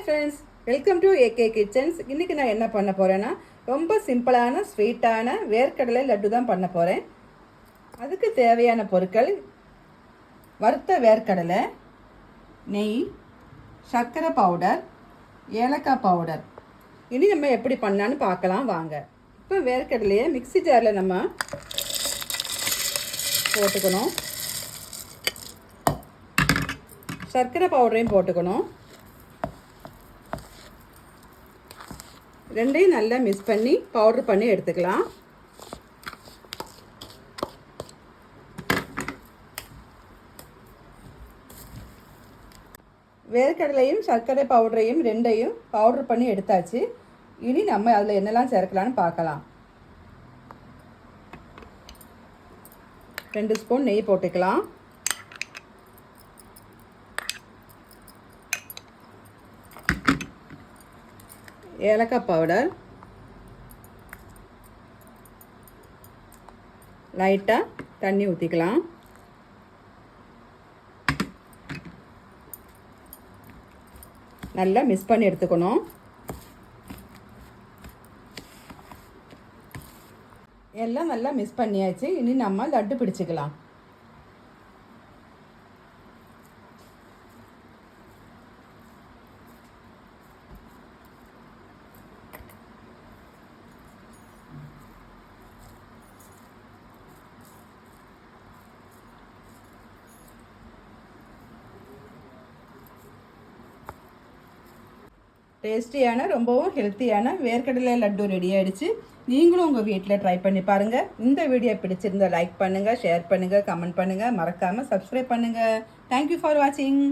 Hi friends, welcome to AK kitchens. இன்றைக்கி நான் என்ன பண்ண போகிறேன்னா, ரொம்ப சிம்பிளான ஸ்வீட்டான வேர்க்கடலை லட்டு தான் பண்ண போகிறேன். அதுக்கு தேவையான பொருட்கள்: வறுத்த வேர்க்கடலை, நெய், சர்க்கரை பவுடர், ஏலக்காய் பவுடர். இனி நம்ம எப்படி பண்ணலான்னு பார்க்கலாம் வாங்க. இப்போ வேர்க்கடலையை மிக்ஸி ஜாரில் நம்ம போட்டுக்கணும். சர்க்கரை பவுடரையும் போட்டுக்கணும். ரெண்டையும் நல்லா மிக்ஸ் பண்ணி பவுடர் பண்ணி எடுத்துக்கலாம். வேர்க்கடலையும் சர்க்கரை பவுடரையும் ரெண்டையும் பவுடர் பண்ணி எடுத்தாச்சு. இனி நம்ம அதில் என்னெல்லாம் சேர்க்கலான்னு பார்க்கலாம். 2 ஸ்பூன் நெய் போட்டுக்கலாம். ஏலக்காய் பவுடர், லைட்டாக தண்ணி ஊற்றிக்கலாம். நல்லா மிக்ஸ் பண்ணி எடுத்துக்கணும். எல்லாம் நல்லா மிக்ஸ் பண்ணியாச்சு. இனி நம்ம லட்டு பிடிச்சிக்கலாம். டேஸ்டியான ரொம்பவும் ஹெல்த்தியான வேர்க்கடலை லட்டு ரெடி ஆகிடுச்சு. நீங்களும் உங்கள் வீட்டில் ட்ரை பண்ணி பாருங்கள். இந்த வீடியோ பிடிச்சிருந்தால் லைக் பண்ணுங்கள், ஷேர் பண்ணுங்கள், கமெண்ட் பண்ணுங்கள், மறக்காமல் சப்ஸ்கிரைப் பண்ணுங்கள். தேங்க்யூ ஃபார் வாட்சிங்.